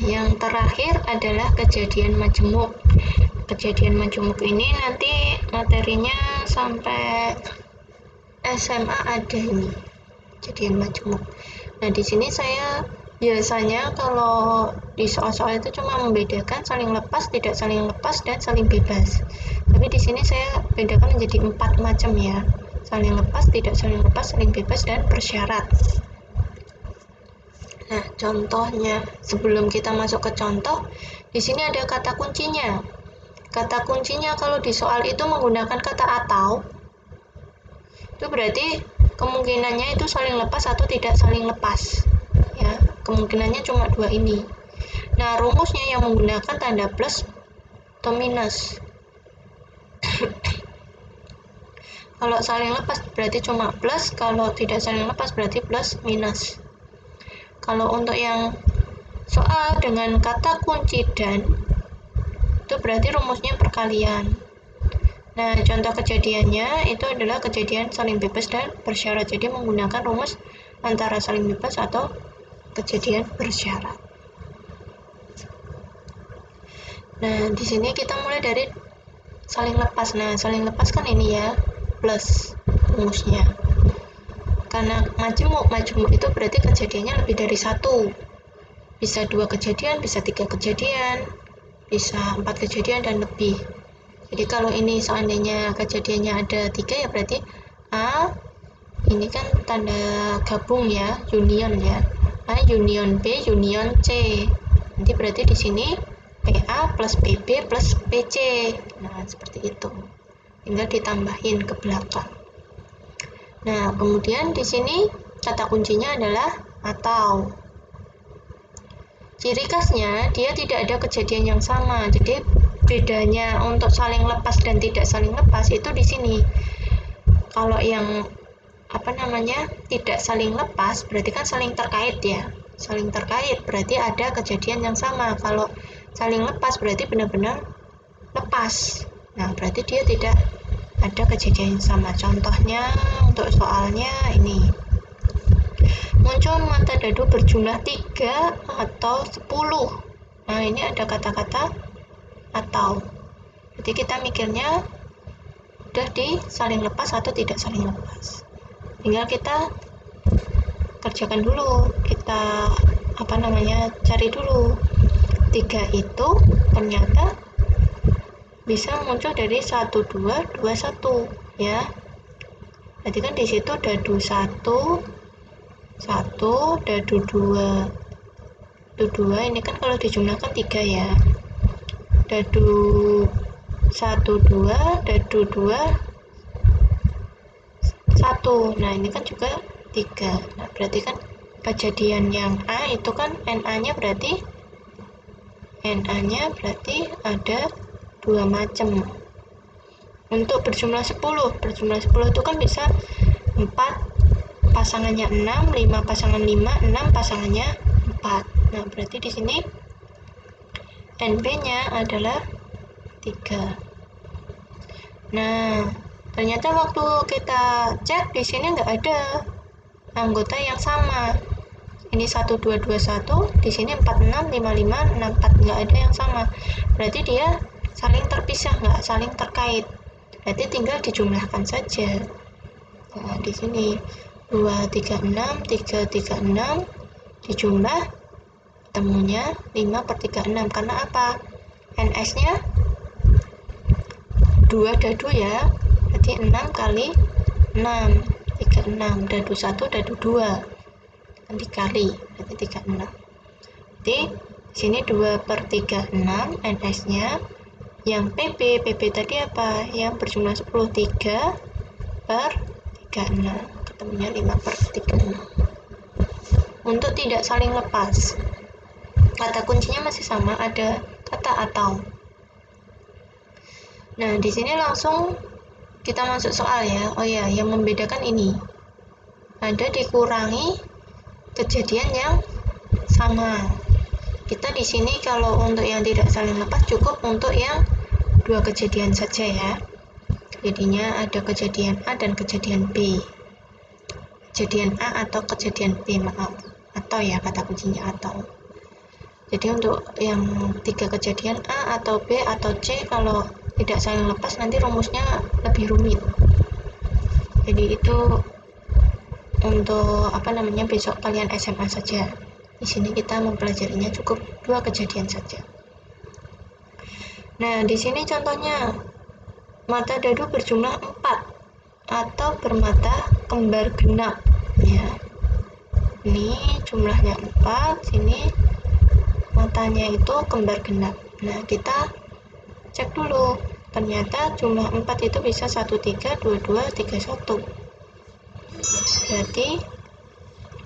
yang terakhir adalah kejadian majemuk. Kejadian majemuk ini nanti materinya sampai SMA ada ini, kejadian majemuk. Nah, di sini saya biasanya kalau di soal-soal itu cuma membedakan saling lepas, tidak saling lepas, dan saling bebas. Tapi di sini saya bedakan menjadi 4 macam ya. Saling lepas, tidak saling lepas, saling bebas, dan bersyarat. Nah, contohnya, sebelum kita masuk ke contoh, di sini ada kata kuncinya. Kata kuncinya kalau di soal itu menggunakan kata atau, itu berarti kemungkinannya itu saling lepas atau tidak saling lepas. Ya, kemungkinannya cuma 2 ini. Nah, rumusnya yang menggunakan tanda plus atau minus. Kalau saling lepas berarti cuma plus, kalau tidak saling lepas berarti plus minus. Kalau untuk yang soal dengan kata kunci dan, itu berarti rumusnya perkalian. Nah, contoh kejadiannya itu adalah kejadian saling bebas dan bersyarat. Jadi menggunakan rumus antara saling bebas atau kejadian bersyarat. Nah, di sini kita mulai dari saling lepas. Nah, saling lepas kan ini ya, plus rumusnya. Karena majemuk itu berarti kejadiannya lebih dari 1. Bisa 2 kejadian, bisa 3 kejadian, bisa 4 kejadian dan lebih. Jadi kalau ini seandainya kejadiannya ada 3 ya berarti A, ini kan tanda gabung ya, union ya. A union B union C. Nanti berarti di sini PA plus PB plus PC. Nah, seperti itu. Tinggal ditambahin ke belakang. Nah, kemudian di sini kata kuncinya adalah atau. Ciri khasnya dia tidak ada kejadian yang sama. Jadi bedanya untuk saling lepas dan tidak saling lepas itu di sini. Kalau yang tidak saling lepas berarti kan saling terkait ya. Saling terkait berarti ada kejadian yang sama. Kalau saling lepas berarti benar-benar lepas. Nah, berarti dia tidak ada kejadian yang sama. Contohnya untuk soalnya ini. Muncul mata dadu berjumlah 3 atau 10. Nah, ini ada kata-kata atau. Jadi kita mikirnya udah di saling lepas atau tidak saling lepas. Tinggal kita kerjakan dulu. Kita cari dulu. 3 itu ternyata bisa muncul dari 1 2 2 1 ya. Berarti kan di situ dadu 1 dadu 2. Dadu 2 ini kan kalau dijumlahkan 3 ya. Dadu 1 2 dadu 2 1. Nah, ini kan juga 3. Nah, berarti kan kejadian yang A itu kan NA-nya berarti ada 2 macam. Untuk berjumlah 10 itu kan bisa 4 pasangannya 6, 5 pasangan 5, 6 pasangannya 4. Nah, berarti di sini NB-nya adalah 3. Nah, ternyata waktu kita cek di sini nggak ada anggota yang sama. Ini 1 2 2 1, di sini 4 6 5 5 6 4, nggak ada yang sama. Berarti dia saling terpisah, nggak saling terkait. Berarti tinggal dijumlahkan saja. Nah, di sini 2 3 6 3 3 6 dijumlah temunya 5 per 3 6. Karena apa? NS-nya 2 dadu ya. Berarti 6 kali 6 36, dadu 1 dadu 2 kan dikali, berarti 36. Jadi sini 2 per 36 NS-nya. Yang PB tadi apa? Yang berjumlah 10, 3 per 36, ketemunya 5 per 36. Untuk tidak saling lepas, kata kuncinya masih sama, ada kata atau. Nah, di sini langsung kita masuk soal ya. Oh ya, yang membedakan ini ada dikurangi kejadian yang sama. Kita di sini kalau untuk yang tidak saling lepas cukup untuk yang 2 kejadian saja ya. Jadinya ada kejadian A dan kejadian B. Kejadian A atau kejadian B, maaf. Atau ya, kata kuncinya atau. Jadi untuk yang 3 kejadian A atau B atau C kalau tidak saling lepas nanti rumusnya lebih rumit. Jadi itu untuk besok kalian SMA saja. Di sini kita mempelajarinya cukup 2 kejadian saja. Nah, di sini contohnya mata dadu berjumlah 4 atau bermata kembar genap ya. Ini jumlahnya 4, sini matanya itu kembar genap. Nah, kita cek dulu. Ternyata jumlah 4 itu bisa 1, 3, 2, 2, 3, 1. Berarti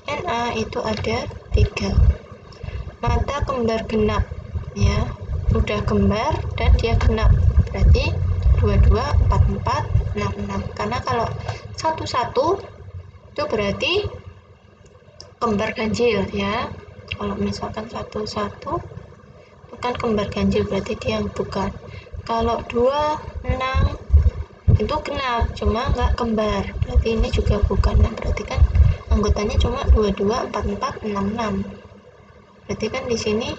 NA itu ada 3. Mata kembar genap ya, udah kembar dan dia genap, berarti 22, 44, 66. Karena kalau 11 itu berarti kembar ganjil ya. Kalau misalkan 11 bukan kembar ganjil, berarti dia yang bukan. Kalau 26 itu genap cuma nggak kembar, berarti ini juga bukan. Nah, berarti kan anggotanya cuma 22, 44, 66. Berarti kan di sini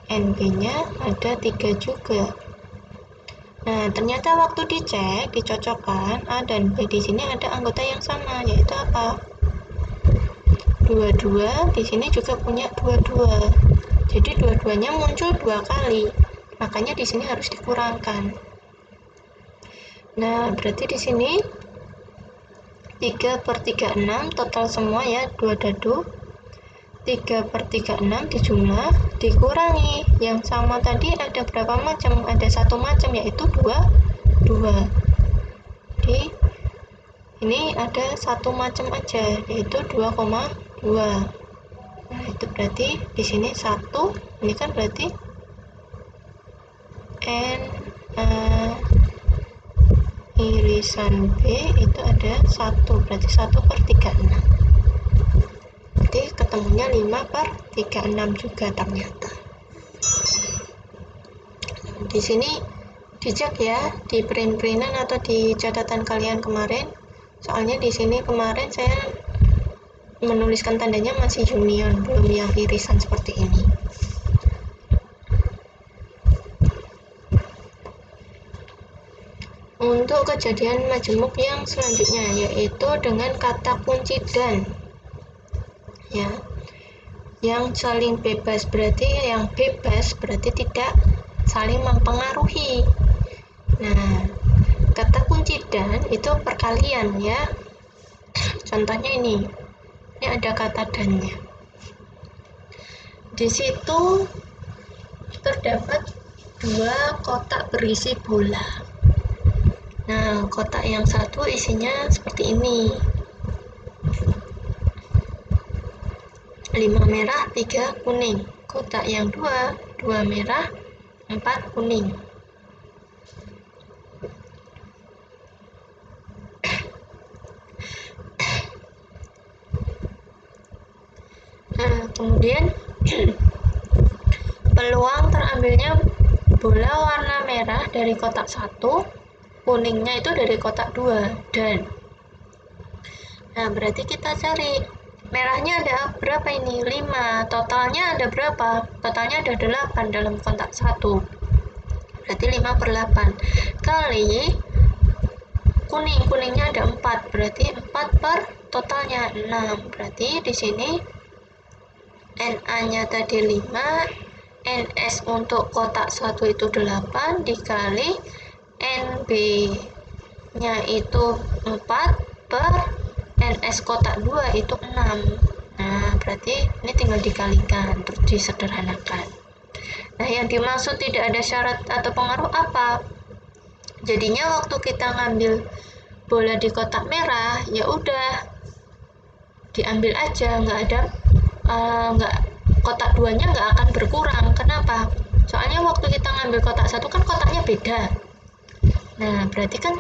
NB-nya ada 3 juga. Nah, ternyata waktu dicek, dicocokkan A dan B, di sini ada anggota yang sama, yaitu apa? 22, di sini juga punya 22. Jadi dua-duanya muncul 2 kali. Makanya di sini harus dikurangkan. Nah, berarti di sini 3/36 total semua ya, 2 dadu. 3/36 dijumlah, dikurangi yang sama tadi ada berapa macam? Ada 1 macam, yaitu 2. Jadi ini ada 1 macam aja, yaitu 2,2. Nah, itu berarti di sini 1, ini kan berarti N irisan B itu ada 1, berarti 1/36. Jadi ketemunya 5/36 juga ternyata. Di sini dicek ya di print-printan atau di catatan kalian kemarin. Soalnya di sini kemarin saya menuliskan tandanya masih union, belum yang irisan seperti ini. Untuk kejadian majemuk yang selanjutnya, yaitu dengan kata kunci dan ya, yang saling bebas, berarti yang bebas berarti tidak saling mempengaruhi. Nah, kata kunci dan itu perkalian ya. Contohnya ini ada kata dannya. Di situ terdapat 2 kotak berisi bola. Nah, kotak yang satu isinya seperti ini. 5 merah, 3 kuning. Kotak yang 2 merah, 4 kuning. Nah, kemudian peluang terambilnya bola warna merah dari kotak 1, kuningnya itu dari kotak 2 dan. Nah, berarti kita cari merahnya ada berapa ini? 5. Totalnya ada berapa? Totalnya ada 8 dalam kotak 1. Berarti 5/8 kali kuningnya ada 4, berarti 4 per totalnya 6. Berarti di sini NA-nya tadi 5, NS untuk kotak 1 itu 8 dikali NB-nya itu 4 per NS kotak 2 itu 6. Nah, berarti ini tinggal dikalikan terus disederhanakan. Nah, yang dimaksud tidak ada syarat atau pengaruh apa? Jadinya waktu kita ngambil bola di kotak merah, ya udah diambil aja, nggak ada kotak 2-nya nggak akan berkurang. Kenapa? Soalnya waktu kita ngambil kotak 1 kan kotaknya beda. Nah, berarti kan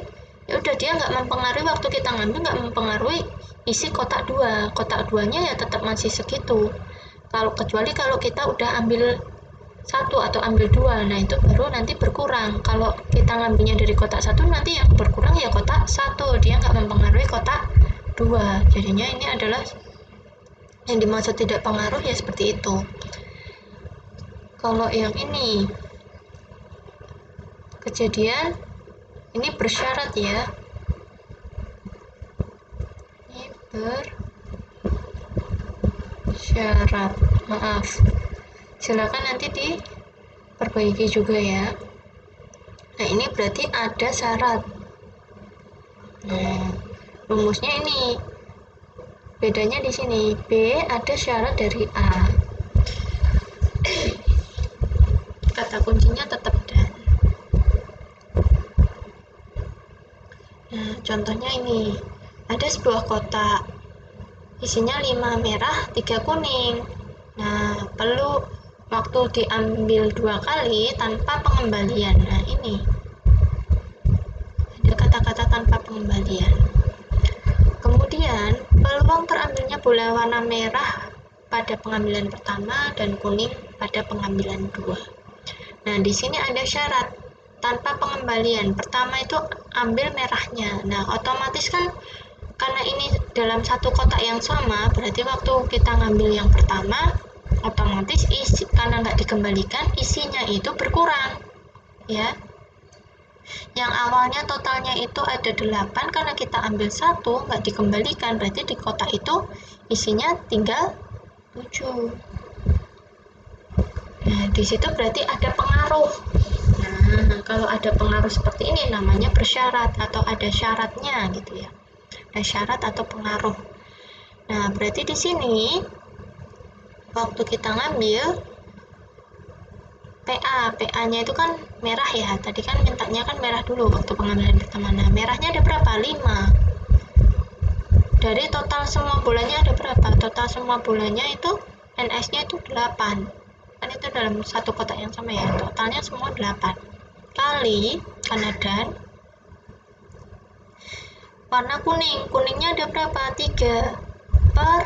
ya udah dia nggak mempengaruhi, waktu kita ngambil nggak mempengaruhi isi kotak 2. Kotak 2-nya ya tetap masih segitu. Kecuali kalau kita udah ambil 1 atau ambil 2, nah itu baru nanti berkurang. Kalau kita ngambilnya dari kotak 1, nanti yang berkurang ya kotak 1, dia nggak mempengaruhi kotak 2. Jadinya ini adalah yang dimaksud tidak pengaruh ya seperti itu. Kalau yang ini kejadian ini bersyarat ya, ini bersyarat, maaf, silakan nanti diperbaiki juga ya. Nah ini berarti ada syarat. Nah rumusnya ini bedanya di sini, B ada syarat dari A, kata kuncinya tetap dan. Nah contohnya ini, ada sebuah kotak isinya 5 merah 3 kuning. Nah perlu waktu diambil 2 kali tanpa pengembalian. Nah ini ada kata-kata tanpa pengembalian. Kemudian peluang terambilnya bola warna merah pada pengambilan pertama dan kuning pada pengambilan 2. Nah di sini ada syarat tanpa pengembalian. Pertama itu ambil merahnya. Nah otomatis kan karena ini dalam satu kotak yang sama, berarti waktu kita ngambil yang pertama otomatis isi, karena nggak dikembalikan, isinya itu berkurang ya. Yang awalnya totalnya itu ada 8, karena kita ambil satu nggak dikembalikan, berarti di kotak itu isinya tinggal 7. Nah di situ berarti ada pengaruh. Nah kalau ada pengaruh seperti ini namanya bersyarat atau ada syaratnya gitu ya. Ada syarat atau pengaruh. Nah, berarti di sini waktu kita ngambil PA-nya itu kan merah ya. Tadi kan mintanya kan merah dulu waktu pengambilan pertama. Nah, merahnya ada berapa? 5. Dari total semua bolanya ada berapa? Total semua bolanya itu NS-nya itu 8. Kan itu dalam satu kotak yang sama ya. Totalnya semua 8. Kali karena dan warna kuning, kuningnya ada berapa? 3 per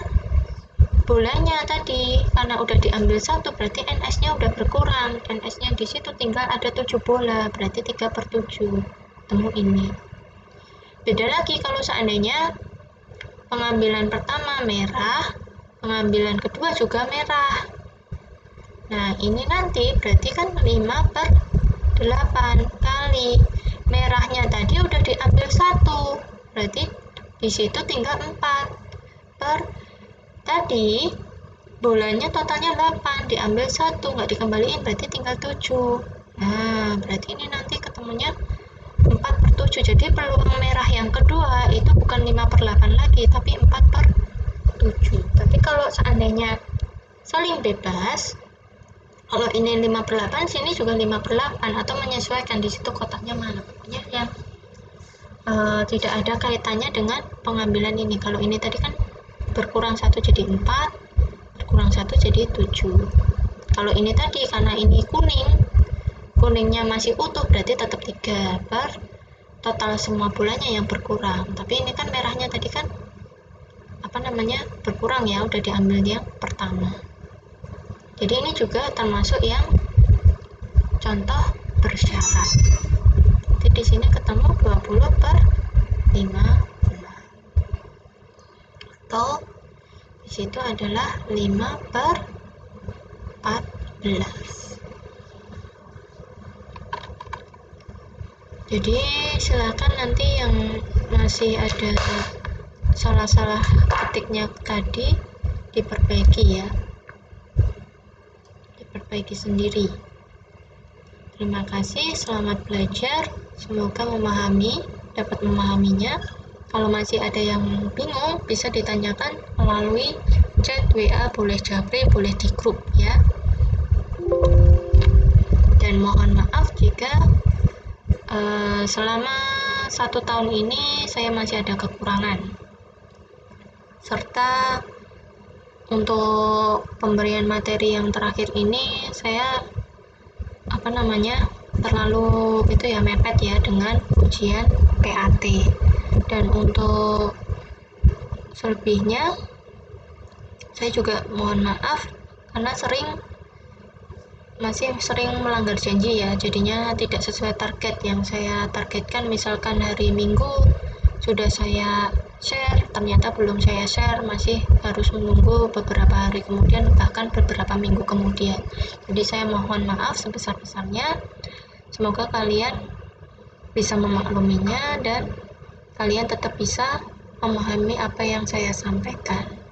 bolanya tadi, karena udah diambil satu berarti NS-nya udah berkurang. NS-nya di situ tinggal ada 7 bola, berarti 3 per 7. Temu ini. Beda lagi kalau seandainya pengambilan pertama merah, pengambilan kedua juga merah. Nah, ini nanti berarti kan 5 per 8 kali merahnya tadi udah diambil satu, berarti di situ tinggal 4 per tadi bolanya totalnya 8, diambil satu nggak dikembaliin, berarti tinggal 7. Nah berarti ini nanti ketemunya 4 per 7. Jadi peluang merah yang kedua itu bukan 5 per 8 lagi, tapi 4 per 7. Tapi kalau seandainya saling bebas, kalau ini 5 per 8, sini juga 5 per 8, atau menyesuaikan di situ kotaknya mana, pokoknya yang tidak ada kaitannya dengan pengambilan ini. Kalau ini tadi kan berkurang 1 jadi 4, berkurang 1 jadi 7. Kalau ini tadi karena ini kuningnya masih utuh, berarti tetap 3 per total semua bolanya yang berkurang. Tapi ini kan merahnya tadi kan berkurang ya, udah diambil yang pertama. Jadi ini juga termasuk yang contoh bersyarat. Jadi di sini ketemu 20 per 5 atau di situ adalah 5 per 14. Jadi silakan nanti yang masih ada salah-salah ketiknya tadi diperbaiki ya, diperbaiki sendiri. Terima kasih, selamat belajar, semoga dapat memahaminya. Kalau masih ada yang bingung bisa ditanyakan melalui chat WA, boleh japri, boleh di grup ya. Dan mohon maaf jika selama 1 tahun ini saya masih ada kekurangan, serta untuk pemberian materi yang terakhir ini saya terlalu mepet ya dengan ujian PAT. Dan untuk selebihnya saya juga mohon maaf karena masih sering melanggar janji ya, jadinya tidak sesuai target yang saya targetkan. Misalkan hari Minggu sudah saya share, ternyata belum saya share, masih harus menunggu beberapa hari kemudian, bahkan beberapa minggu kemudian. Jadi saya mohon maaf sebesar-besarnya. Semoga kalian bisa memakluminya dan kalian tetap bisa memahami apa yang saya sampaikan.